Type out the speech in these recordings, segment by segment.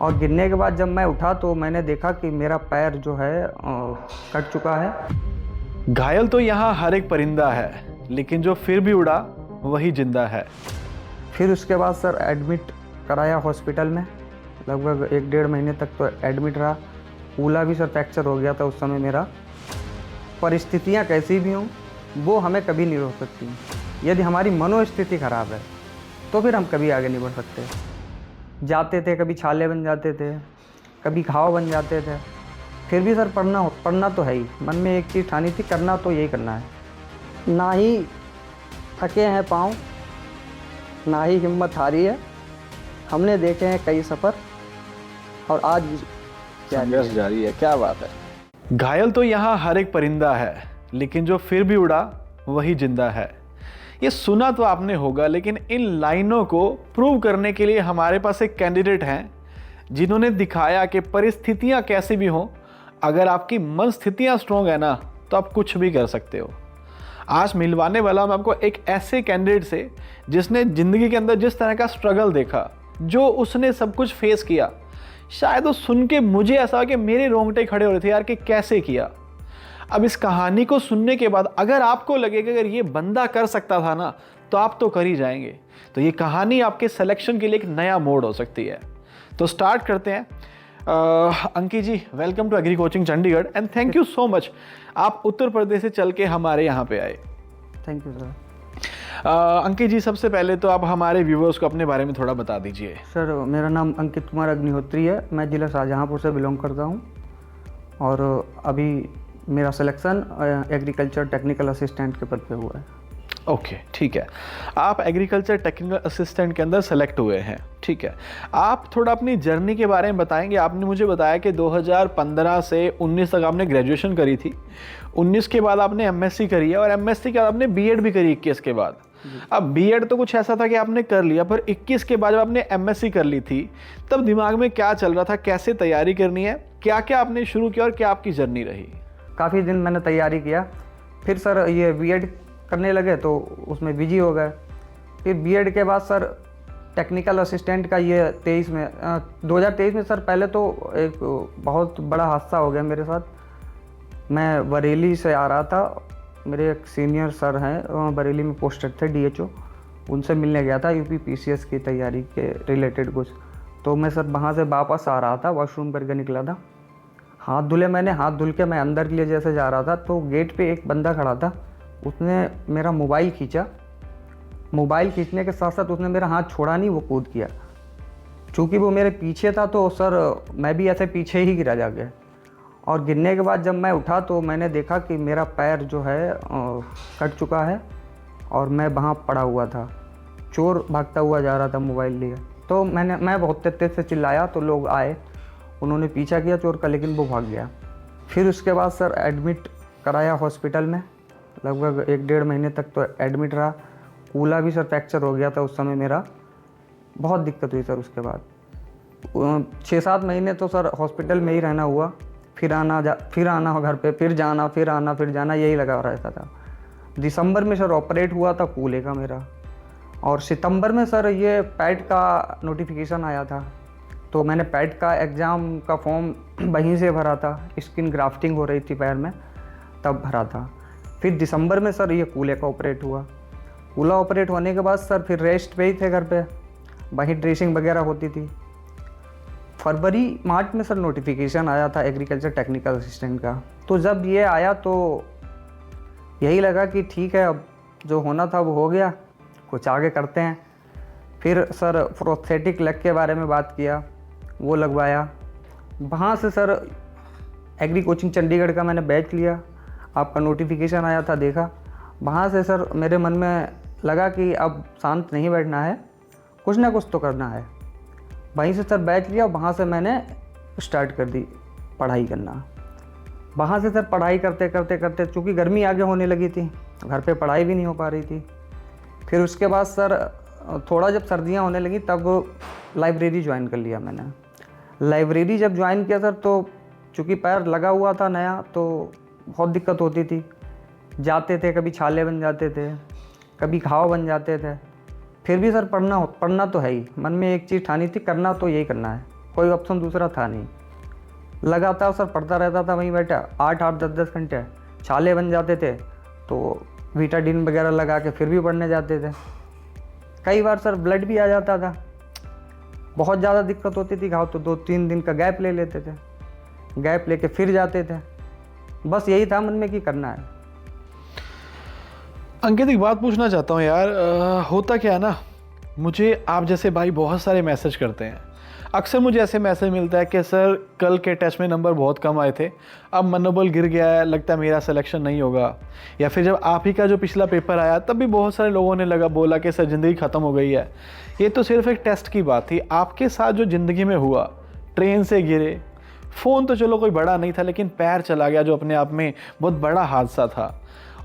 और गिरने के बाद जब मैं उठा तो मैंने देखा कि मेरा पैर जो है कट चुका है। घायल तो यहाँ हर एक परिंदा है, लेकिन जो फिर भी उड़ा वही जिंदा है। फिर उसके बाद सर एडमिट कराया हॉस्पिटल में, लगभग 1-1.5 महीने तक तो एडमिट रहा। कूला भी सर फ्रैक्चर हो गया था उस समय मेरा। परिस्थितियाँ कैसी भी हों वो हमें कभी नहीं रोक सकती। यदि हमारी मनोस्थिति खराब है तो फिर हम कभी आगे नहीं बढ़ सकते। जाते थे, कभी छाले बन जाते थे, कभी घाव बन जाते थे, फिर भी सर पढ़ना तो है ही। मन में एक चीज़ ठानी थी, करना तो यही करना है। ना ही थके हैं पाँव, ना ही हिम्मत हारी है। हमने देखे हैं कई सफ़र और आज संघर्ष जारी है। क्या बात है। घायल तो यहाँ हर एक परिंदा है, लेकिन जो फिर भी उड़ा वही जिंदा है। ये सुना तो आपने होगा, लेकिन इन लाइनों को प्रूव करने के लिए हमारे पास एक कैंडिडेट हैं जिन्होंने दिखाया कि परिस्थितियां कैसी भी हों, अगर आपकी मन स्थितियां स्ट्रॉन्ग है ना तो आप कुछ भी कर सकते हो। आज मिलवाने वाला हूं आपको एक ऐसे कैंडिडेट से जिसने ज़िंदगी के अंदर जिस तरह का स्ट्रगल देखा, जो उसने सब कुछ फेस किया, शायद वो सुन के मुझे ऐसा कि मेरे रोंगटे खड़े हो रहे थे यार कि कैसे किया। अब इस कहानी को सुनने के बाद अगर आपको लगे कि अगर ये बंदा कर सकता था ना तो आप तो कर ही जाएंगे, तो ये कहानी आपके सिलेक्शन के लिए एक नया मोड हो सकती है। तो स्टार्ट करते हैं। Ankit ji, welcome to agri coaching Chandigarh and thank you so much, आप उत्तर प्रदेश से चल के हमारे यहाँ पे आए। Thank you sir. Ankit ji, सबसे पहले तो आप हमारे व्यूवर्स को अपने बारे में थोड़ा बता दीजिए। सर मेरा नाम अंकित कुमार अग्निहोत्री है, मैं ज़िला शाहजहाँपुर से बिलोंग करता हूँ और अभी मेरा सिलेक्शन एग्रीकल्चर टेक्निकल असिस्टेंट के पद पे हुआ है। ओके, ठीक है। आप एग्रीकल्चर टेक्निकल असिस्टेंट के अंदर सेलेक्ट हुए हैं, ठीक है। आप थोड़ा अपनी जर्नी के बारे में बताएंगे। आपने मुझे बताया कि 2015 से 19 तक आपने ग्रेजुएशन करी थी, 19 के बाद आपने एमएससी करी है और एमएससी के बाद आपने बीएड भी करी 21 के बाद। अब बीएड तो कुछ ऐसा था कि आपने कर लिया, पर 21 के बाद जब आपने एमएससी कर ली थी तब दिमाग में क्या चल रहा था, कैसे तैयारी करनी है, क्या क्या आपने शुरू किया और क्या आपकी जर्नी रही? काफ़ी दिन मैंने तैयारी किया, फिर सर ये बीएड करने लगे तो उसमें बिजी हो गए। फिर बीएड के बाद सर टेक्निकल असिस्टेंट का ये 2023 में सर पहले तो एक बहुत बड़ा हादसा हो गया मेरे साथ। मैं बरेली से आ रहा था, मेरे एक सीनियर सर हैं बरेली में पोस्टेड थे डीएचओ, उनसे मिलने गया था यूपी पीसीएस की तैयारी के रिलेटेड कुछ। तो मैं सर वहाँ से वापस आ रहा था, वॉशरूम करके निकला था, हाथ धुले मैंने, हाथ धुल के मैं अंदर के लिए जैसे जा रहा था तो गेट पे एक बंदा खड़ा था, उसने मेरा मोबाइल खींचा। मोबाइल खींचने के साथ साथ उसने मेरा हाथ छोड़ा नहीं, वो कूद किया। चूँकि वो मेरे पीछे था तो सर मैं भी ऐसे पीछे ही गिरा जा गया। और गिरने के बाद जब मैं उठा तो मैंने देखा कि मेरा पैर जो है कट चुका है और मैं वहाँ पड़ा हुआ था। चोर भागता हुआ जा रहा था मोबाइल लिए, तो मैं बहुत तेज से चिल्लाया तो लोग आए, उन्होंने पीछा किया चोर का, लेकिन वो भाग गया। फिर उसके बाद सर एडमिट कराया हॉस्पिटल में, लगभग 1-1.5 महीने तक तो एडमिट रहा। कूला भी सर फ्रैक्चर हो गया था उस समय मेरा, बहुत दिक्कत हुई सर। उसके बाद 6-7 महीने तो सर हॉस्पिटल में ही रहना हुआ, फिर आना घर पे, फिर जाना, यही लगा रहता था। दिसंबर में सर ऑपरेट हुआ था कूले का मेरा, और सितंबर में सर ये पैट का नोटिफिकेशन आया था, तो मैंने पैट का एग्ज़ाम का फॉर्म वहीं से भरा था। स्किन ग्राफ्टिंग हो रही थी पैर में, तब भरा था। फिर दिसंबर में सर ये कूले का ऑपरेट हुआ। कूला ऑपरेट होने के बाद सर फिर रेस्ट पे ही थे घर पे, वहीं ड्रेसिंग वगैरह होती थी। फरवरी मार्च में सर नोटिफिकेशन आया था एग्रीकल्चर टेक्निकल असिस्टेंट का, तो जब ये आया तो यही लगा कि ठीक है, अब जो होना था वो हो गया, कुछ आगे करते हैं। फिर सर प्रोस्थेटिक लेग के बारे में बात किया, वो लगवाया। वहाँ से सर एग्री कोचिंग चंडीगढ़ का मैंने बैच लिया, आपका नोटिफिकेशन आया था, देखा। वहाँ से सर मेरे मन में लगा कि अब शांत नहीं बैठना है, कुछ ना कुछ तो करना है। वहीं से सर बैच लिया, वहाँ से मैंने स्टार्ट कर दी पढ़ाई करना। वहाँ से सर पढ़ाई करते करते चूँकि गर्मी आगे होने लगी थी, घर पे पढ़ाई भी नहीं हो पा रही थी। फिर उसके बाद सर थोड़ा जब सर्दियाँ होने लगी तब लाइब्रेरी ज्वाइन कर लिया मैंने। लाइब्रेरी जब ज्वाइन किया सर, तो चूँकि पैर लगा हुआ था नया, तो बहुत दिक्कत होती थी। जाते थे, कभी छाले बन जाते थे, कभी घाव बन जाते थे, फिर भी सर पढ़ना तो है ही। मन में एक चीज़ ठानी थी, करना तो यही करना है। कोई ऑप्शन दूसरा था नहीं। लगातार सर पढ़ता रहता था वहीं बैठा, 8-8 10-10 घंटे छाले बन जाते थे, तो विटाडिन वगैरह लगा के फिर भी पढ़ने जाते थे। कई बार सर ब्लड भी आ जाता था, बहुत ज़्यादा दिक्कत होती थी, घाव तो 2-3 दिन का गैप ले लेते थे, गैप लेके फिर जाते थे। बस यही था मन में कि करना है। अंकित एक बात पूछना चाहता हूँ यार, होता क्या है ना, मुझे आप जैसे भाई बहुत सारे मैसेज करते हैं। अक्सर मुझे ऐसे मैसेज मिलता है कि सर कल के टेस्ट में नंबर बहुत कम आए थे, अब मनोबल गिर गया है, लगता है मेरा सिलेक्शन नहीं होगा। या फिर जब आप ही का जो पिछला पेपर आया तब भी बहुत सारे लोगों ने बोला कि सर ज़िंदगी ख़त्म हो गई है। ये तो सिर्फ एक टेस्ट की बात थी, आपके साथ जो ज़िंदगी में हुआ, ट्रेन से गिरे, फ़ोन तो चलो कोई बड़ा नहीं था लेकिन पैर चला गया जो अपने आप में बहुत बड़ा हादसा था।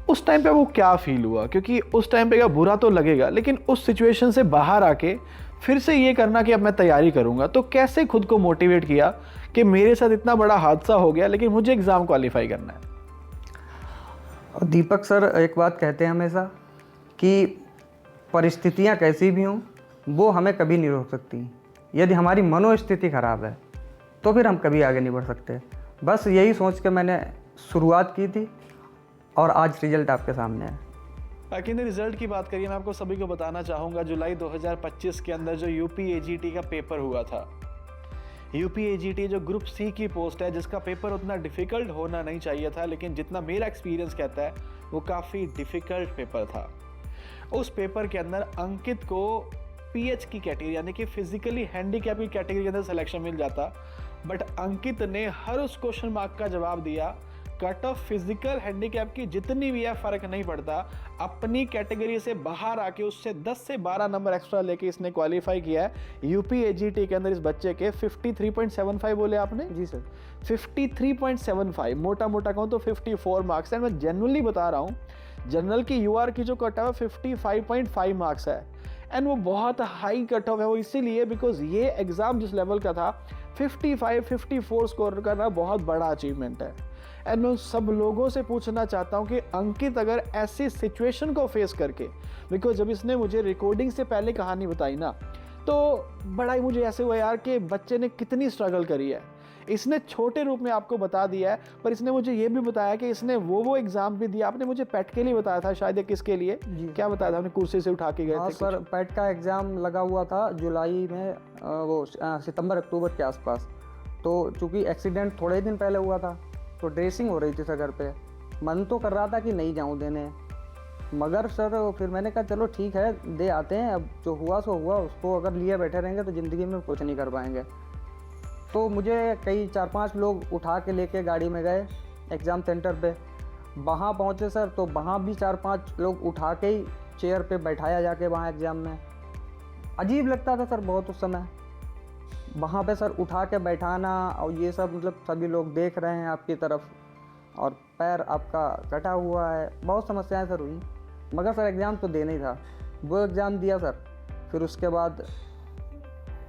उस टाइम पे वो क्या फील हुआ? क्योंकि उस टाइम पे क्या बुरा तो लगेगा, लेकिन उस सिचुएशन से बाहर आके फिर से ये करना कि अब मैं तैयारी करूंगा, तो कैसे खुद को मोटिवेट किया कि मेरे साथ इतना बड़ा हादसा हो गया लेकिन मुझे एग्ज़ाम क्वालिफाई करना है? दीपक सर एक बात कहते हैं हमेशा कि परिस्थितियां कैसी भी हों वो हमें कभी नहीं रोक सकती। यदि हमारी मनोस्थिति खराब है तो फिर हम कभी आगे नहीं बढ़ सकते। बस यही सोच के मैंने शुरुआत की थी और आज रिजल्ट आपके सामने है। बाकी रिजल्ट की बात करिए, मैं आपको सभी को बताना चाहूँगा, जुलाई 2025 के अंदर जो UPAGT का पेपर हुआ था, UPAGT जो ग्रुप C की पोस्ट है, जिसका पेपर उतना डिफ़िकल्ट होना नहीं चाहिए था, लेकिन जितना मेरा एक्सपीरियंस कहता है वो काफ़ी डिफ़िकल्ट पेपर था। उस पेपर के अंदर अंकित को PH की कैटेगरी यानी कि फिजिकली हैंडीकैप की कैटेगरी के अंदर सिलेक्शन मिल जाता, बट अंकित ने हर उस क्वेश्चन मार्क का जवाब दिया। कट ऑफ फिजिकल हैंडीकैप की जितनी भी है फ़र्क नहीं पड़ता, अपनी कैटेगरी से बाहर आके उससे 10 से 12 नंबर एक्स्ट्रा लेके इसने क्वालिफाई किया है। UPAGT के अंदर इस बच्चे के 53.75 बोले आपने? जी सर, 53.75, मोटा मोटा कहूँ तो 54 मार्क्स है। मैं जेन्युइनली बता रहा हूँ, जनरल की UR की जो कट ऑफ है 55.5 मार्क्स है, एंड वो बहुत हाई कट ऑफ है। वो इसीलिए बिकॉज ये एग्ज़ाम जिस लेवल का था, 55-54 स्कोर करना बहुत बड़ा अचीवमेंट है। एंड मैं सब लोगों से पूछना चाहता हूँ कि अंकित अगर ऐसी सिचुएशन को फेस करके, बिकॉज जब इसने मुझे रिकॉर्डिंग से पहले कहानी बताई ना, तो बड़ा ही मुझे ऐसे हुआ यार कि बच्चे ने कितनी स्ट्रगल करी है। इसने छोटे रूप में आपको बता दिया है, पर इसने मुझे ये भी बताया कि इसने वो एग्जाम भी दिया। आपने मुझे पैट के लिए बताया था शायद, या किसके लिए, क्या बताया था आपने? कुर्सी से उठा के गए थे सर, पैट का एग्ज़ाम लगा हुआ था जुलाई में, वो सितंबर अक्टूबर के आसपास। तो चूँकि एक्सीडेंट थोड़े ही दिन पहले हुआ था तो ड्रेसिंग हो रही थी सर घर पे। मन तो कर रहा था कि नहीं जाऊँ देने, मगर सर फिर मैंने कहा चलो ठीक है दे आते हैं, अब जो हुआ सो हुआ, उसको अगर लिए बैठे रहेंगे तो ज़िंदगी में कुछ नहीं कर पाएंगे। तो मुझे कई 4-5 लोग उठा के लेके गाड़ी में गए एग्ज़ाम सेंटर पे। वहाँ पहुँचे सर तो वहाँ भी 4-5 लोग उठा के ही चेयर पे बैठाया जाके वहाँ एग्ज़ाम में। अजीब लगता था सर बहुत उस समय, वहाँ पे सर उठा के बैठाना और ये सब, मतलब सभी लोग देख रहे हैं आपकी तरफ और पैर आपका कटा हुआ है। बहुत समस्याएं सर हुई, मगर सर एग्ज़ाम तो देना ही था। वो एग्ज़ाम दिया सर, फिर उसके बाद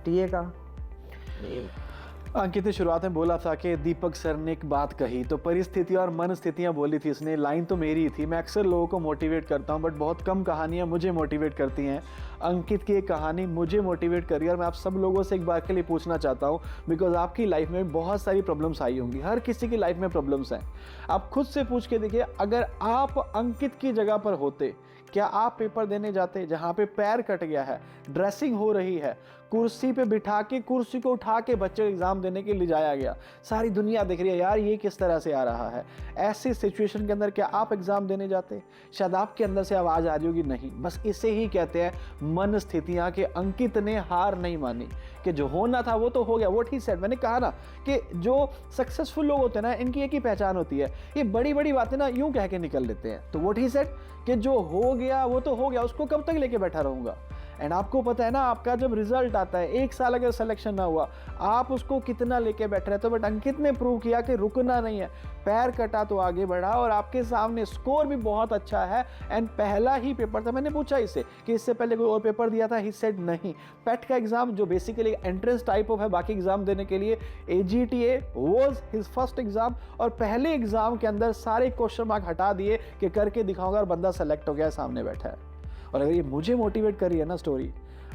टीए का। अंकित ने शुरुआत में बोला था कि दीपक सर ने एक बात कही तो परिस्थिति और मन स्थितियाँ बोली थी इसने। लाइन तो मेरी ही थी। मैं अक्सर लोगों को मोटिवेट करता हूँ, बट बहुत कम कहानियाँ मुझे मोटिवेट करती हैं। अंकित की एक कहानी मुझे मोटिवेट करी और मैं आप सब लोगों से एक बार के लिए पूछना चाहता हूँ, बिकॉज आपकी लाइफ में बहुत सारी प्रॉब्लम्स आई होंगी, हर किसी की लाइफ में प्रॉब्लम्स हैं। आप खुद से पूछ के देखिए, अगर आप अंकित की जगह पर होते, क्या आप पेपर देने जाते जहाँ पे पैर कट गया है, ड्रेसिंग हो रही है, कुर्सी पे बिठा के, कुर्सी को उठा के बच्चे एग्जाम देने के लिए जाया गया, सारी दुनिया देख रही है यार ये किस तरह से आ रहा है, ऐसी सिचुएशन के अंदर क्या आप एग्जाम देने जाते? शायद आपके अंदर से आवाज़ आ रही होगी नहीं। बस इसे ही कहते हैं मन स्थितियाँ, कि अंकित ने हार नहीं मानी, कि जो होना था वो तो हो गया। व्हाट ही सेड, मैंने कहा ना कि जो सक्सेसफुल लोग होते हैं ना, इनकी एक ही पहचान होती है, ये बड़ी बड़ी बातें ना यूं कह के निकल लेते हैं। तो व्हाट ही सेड कि जो हो गया वो तो हो गया, उसको कब तक लेके बैठा रहूँगा। एंड आपको पता है ना, आपका जब रिजल्ट आता है, 1 साल अगर सिलेक्शन ना हुआ, आप उसको कितना लेके बैठ रहे थे। बट अंकित ने प्रूव किया कि रुकना नहीं है, पैर कटा तो आगे बढ़ा, और आपके सामने स्कोर भी बहुत अच्छा है। एंड पहला ही पेपर था, मैंने पूछा इससे कि इससे पहले कोई और पेपर दिया था, ही सेड नहीं। पेट का एग्जाम जो बेसिकली एंट्रेंस टाइप ऑफ है बाकी एग्जाम देने के लिए, AGTA was his first exam, और पहले एग्जाम के अंदर सारे क्वेश्चन मार्क हटा दिए कि करके दिखाऊंगा, और बंदा सेलेक्ट हो गया, सामने बैठा है। और अगर ये मुझे मोटिवेट कर रही है ना स्टोरी,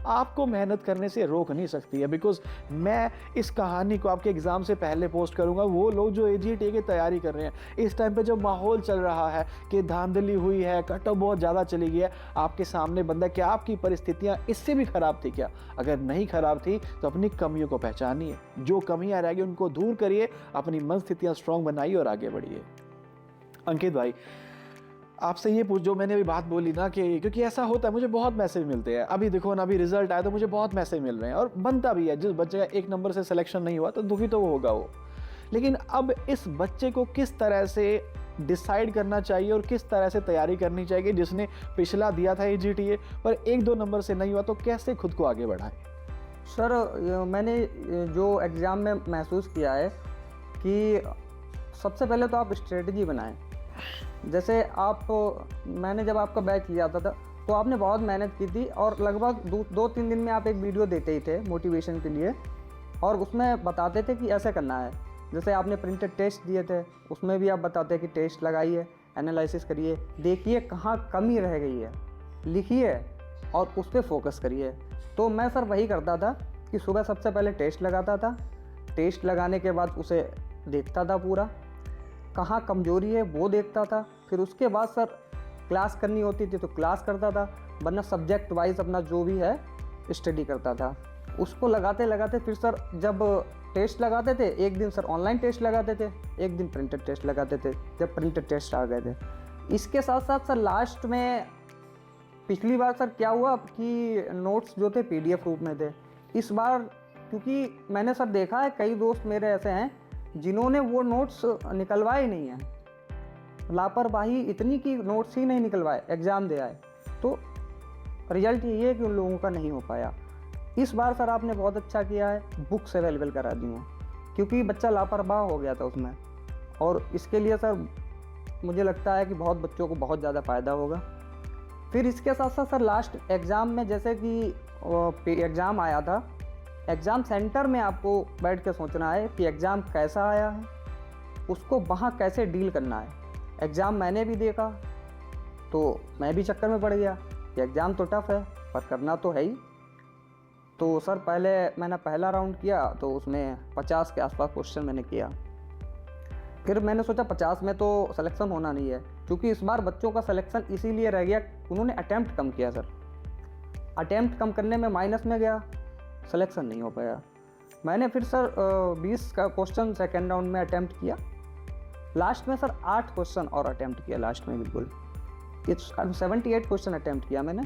आपको मेहनत करने से रोक नहीं सकती है। बिकॉज मैं इस कहानी को आपके एग्ज़ाम से पहले पोस्ट करूंगा। वो लोग जो AGT की तैयारी कर रहे हैं, इस टाइम पे जो माहौल चल रहा है कि धांधली हुई है, कट ऑफ बहुत ज़्यादा चली गई है, आपके सामने बंदा क्या आपकी परिस्थितियाँ इससे भी ख़राब थी क्या? अगर नहीं ख़राब थी तो अपनी कमियों को पहचानिए, जो कमियाँ रह गई उनको दूर करिए, अपनी मन स्थितियाँ स्ट्रॉन्ग बनाइए और आगे बढ़िए। अंकित भाई, आपसे ये पूछ, जो मैंने अभी बात बोली ना कि क्योंकि ऐसा होता है, मुझे बहुत मैसेज मिलते हैं। अभी देखो ना, अभी रिजल्ट आया तो मुझे बहुत मैसेज मिल रहे हैं और बनता भी है। जिस बच्चे का 1 नंबर से सिलेक्शन नहीं हुआ तो दुखी तो वो होगा वो, लेकिन अब इस बच्चे को किस तरह से डिसाइड करना चाहिए और किस तरह से तैयारी करनी चाहिए? जिसने पिछला दिया था AGTA पर 1-2 नंबर से नहीं हुआ, तो कैसे खुद को आगे बढ़ाए? सर मैंने जो एग्ज़ाम में महसूस किया है कि सबसे पहले तो आप स्ट्रेटजी बनाएं। जैसे मैंने जब आपका बैच लिया था तो आपने बहुत मेहनत की थी और लगभग 2-3 दिन में आप एक वीडियो देते ही थे मोटिवेशन के लिए, और उसमें बताते थे कि ऐसे करना है। जैसे आपने प्रिंटेड टेस्ट दिए थे, उसमें भी आप बताते कि टेस्ट लगाइए, एनालिसिस करिए, देखिए कहाँ कमी रह गई है, लिखिए और उस पर फोकस करिए। तो मैं सर वही करता था कि सुबह सबसे पहले टेस्ट लगाता था, टेस्ट लगाने के बाद उसे देखता था पूरा, कहाँ कमजोरी है वो देखता था, फिर उसके बाद सर क्लास करनी होती थी तो क्लास करता था, वरना सब्जेक्ट वाइज अपना जो भी है स्टडी करता था। उसको लगाते लगाते फिर सर जब टेस्ट लगाते थे, एक दिन सर ऑनलाइन टेस्ट लगाते थे, एक दिन प्रिंटेड टेस्ट लगाते थे जब प्रिंटेड टेस्ट आ गए थे। इसके साथ साथ सर लास्ट में पिछली बार सर क्या हुआ कि नोट्स जो थे PDF रूप में थे। इस बार क्योंकि मैंने सर देखा है कई दोस्त मेरे ऐसे हैं जिन्होंने वो नोट्स निकलवाए ही नहीं हैं, लापरवाही इतनी कि नोट्स ही नहीं निकलवाए, एग्ज़ाम दे आए, तो रिजल्ट यही है कि उन लोगों का नहीं हो पाया। इस बार सर आपने बहुत अच्छा किया है, बुक्स अवेलेबल करा दी हैं, क्योंकि बच्चा लापरवाह हो गया था उसमें, और इसके लिए सर मुझे लगता है कि बहुत बच्चों को बहुत ज़्यादा फ़ायदा होगा। फिर इसके साथ साथ सर लास्ट एग्ज़ाम में जैसे कि एग्ज़ाम आया था, एग्ज़ाम सेंटर में आपको बैठ के सोचना है कि एग्ज़ाम कैसा आया है, उसको वहाँ कैसे डील करना है। एग्ज़ाम मैंने भी देखा तो मैं भी चक्कर में पड़ गया कि एग्ज़ाम तो टफ़ है पर करना तो है ही। तो सर पहले मैंने पहला राउंड किया तो उसमें 50 के आसपास क्वेश्चन मैंने किया। फिर मैंने सोचा 50 में तो सिलेक्शन होना नहीं है, क्योंकि इस बार बच्चों का सिलेक्शन इसीलिए रह गया, उन्होंने अटैम्प्ट कम किया सर। अटैम्प्ट कम करने में माइनस में गया, सिलेक्शन नहीं हो पाया। मैंने फिर सर 20 का क्वेश्चन सेकेंड राउंड में अटैम्प्ट किया, लास्ट में सर 8 क्वेश्चन और अटैम्प्ट किया लास्ट में, बिल्कुल 78 क्वेश्चन अटैम्प्ट किया मैंने,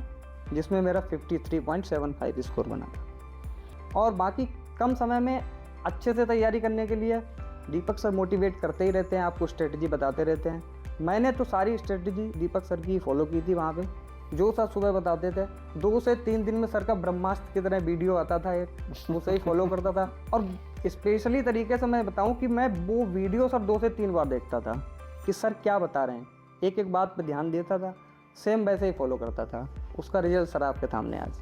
जिसमें मेरा 53.75 स्कोर बना था। और बाकी कम समय में अच्छे से तैयारी करने के लिए दीपक सर मोटिवेट करते ही रहते हैं, आपको स्ट्रेटजी बताते रहते हैं। मैंने तो सारी स्ट्रेटजी दीपक सर की फॉलो की थी वहाँ पे, जो सर सुबह बताते थे। 2 से 3 दिन में सर का ब्रह्मास्त्र की तरह वीडियो आता था एक, उसे ही फॉलो करता था। और स्पेशली तरीके से मैं बताऊं कि मैं वो वीडियो सर 2 से 3 बार देखता था कि सर क्या बता रहे हैं, एक एक बात पर ध्यान देता था, सेम वैसे ही फॉलो करता था। उसका रिजल्ट सर आपके सामने आज।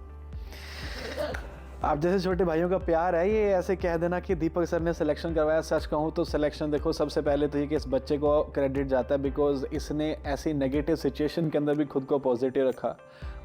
आप जैसे छोटे भाइयों का प्यार है, ये ऐसे कह देना कि दीपक सर ने सिलेक्शन करवाया। सच कहूँ तो सिलेक्शन देखो सबसे पहले तो ये कि इस बच्चे को क्रेडिट जाता है, बिकॉज इसने ऐसी नेगेटिव सिचुएशन के अंदर भी खुद को पॉजिटिव रखा,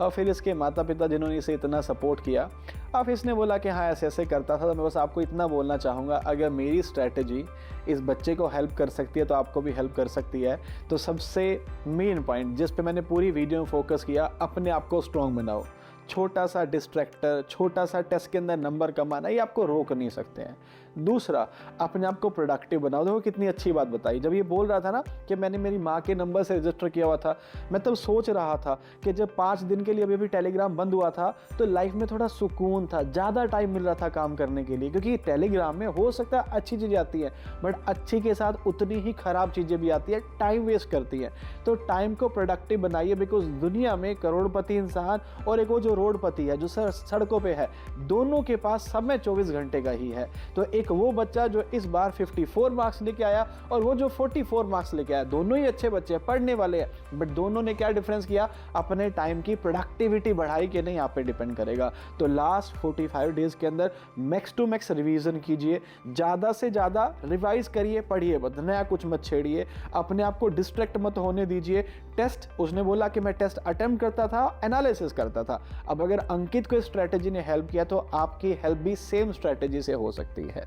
और फिर इसके माता पिता जिन्होंने इसे इतना सपोर्ट किया। अब इसने बोला कि हाँ ऐसे ऐसे करता था। तो मैं बस आपको इतना बोलना चाहूँगा, अगर मेरी स्ट्रैटेजी इस बच्चे को हेल्प कर सकती है तो आपको भी हेल्प कर सकती है। तो सबसे मेन पॉइंट जिस पे मैंने पूरी वीडियो में फोकस किया, अपने आप को स्ट्रॉन्ग बनाओ। छोटा सा डिस्ट्रैक्टर, छोटा सा टेस्ट के अंदर नंबर कमाना, ये आपको रोक नहीं सकते हैं। दूसरा, अपने आप को प्रोडक्टिव बनाओ। देखो कितनी अच्छी बात बताई। जब ये बोल रहा था ना कि मैंने मेरी माँ के नंबर से रजिस्टर किया हुआ था, मैं तब सोच रहा था कि जब 5 दिन के लिए अभी टेलीग्राम बंद हुआ था तो लाइफ में थोड़ा सुकून था, ज़्यादा टाइम मिल रहा था काम करने के लिए, क्योंकि टेलीग्राम में हो सकता है अच्छी चीज़ें आती है, बट अच्छी के साथ उतनी ही ख़राब चीज़ें भी आती है, टाइम वेस्ट करती है। तो टाइम को प्रोडक्टिव बनाइए, बिकॉज दुनिया में करोड़पति इंसान और एक वो जो रोडपति है जो सड़कों पे है, दोनों के पास समय 24 घंटे का ही है। तो एक एक वो बच्चा जो इस बार 54 मार्क्स लेके आया और वो जो 44 मार्क्स लेके आया, दोनों ही अच्छे बच्चे हैं, पढ़ने वाले हैं, बट दोनों ने क्या डिफरेंस किया, अपने टाइम की प्रोडक्टिविटी बढ़ाई कि नहीं, यहाँ पे डिपेंड करेगा। तो लास्ट 45 डेज के अंदर मैक्स टू मैक्स रिवीजन कीजिए, ज़्यादा से ज़्यादा रिवाइज करिए, पढ़िए मत, नया कुछ मत छेड़िए, अपने आप को डिस्ट्रैक्ट मत होने दीजिए। टेस्ट, उसने बोला कि मैं टेस्ट अटेम्प्ट करता था, एनालिसिस करता था। अब अगर अंकित को इस स्ट्रैटेजी ने हेल्प किया तो आपकी हेल्प भी सेम स्ट्रैटेजी से हो सकती है।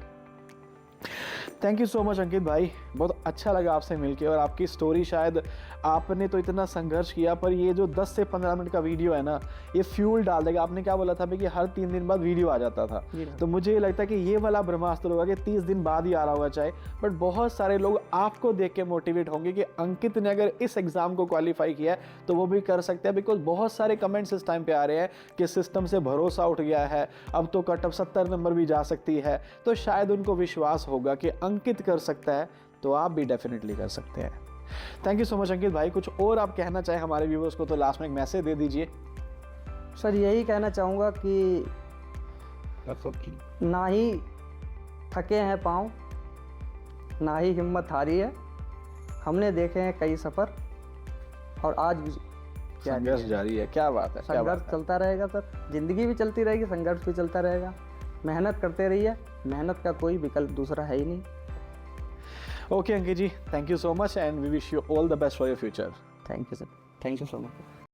थैंक यू सो मच अंकित भाई, बहुत अच्छा लगा आपसे मिलके। और आपकी स्टोरी, शायद आपने तो इतना संघर्ष किया, पर ये जो 10 से 15 मिनट का वीडियो है ना, ये फ्यूल डाल देगा। आपने क्या बोला था कि हर 3 दिन बाद वीडियो आ जाता था, तो मुझे ये लगता है कि ये वाला ब्रह्मास्त्र होगा कि 30 दिन बाद ही आ रहा होगा चाहे, बट बहुत सारे लोग आपको देख के मोटिवेट होंगे कि अंकित ने अगर इस एग्जाम को क्वालिफाई किया है तो वो भी कर सकते हैं। बिकॉज बहुत सारे कमेंट्स इस टाइम पे आ रहे हैं कि सिस्टम से भरोसा उठ गया है, अब तो कट ऑफ 70 नंबर भी जा सकती है, तो शायद उनको विश्वास होगा कि अंकित कर सकता है, तो आप भी डेफिनेटली कर सकते हैं। थैंक यू सो मच अंकित भाई। कुछ और आप कहना चाहें हमारे व्यूअर्स को तो लास्ट में एक मैसेज दे दीजिए। सर यही कहना चाहूँगा कि ना ही थके हैं पाँव, ना ही हिम्मत हारी है। हमने देखे हैं कई सफ़र और आज भी संघर्ष जारी है। क्या बात है, क्या बात संघर्ष है। चलता रहेगा सर, जिंदगी भी चलती रहेगी, संघर्ष भी चलता रहेगा। मेहनत करते रहिए, मेहनत का कोई विकल्प दूसरा है ही नहीं। Okay Ankit ji, thank you so much and we wish you all the best for your future. Thank you sir, thank you so much.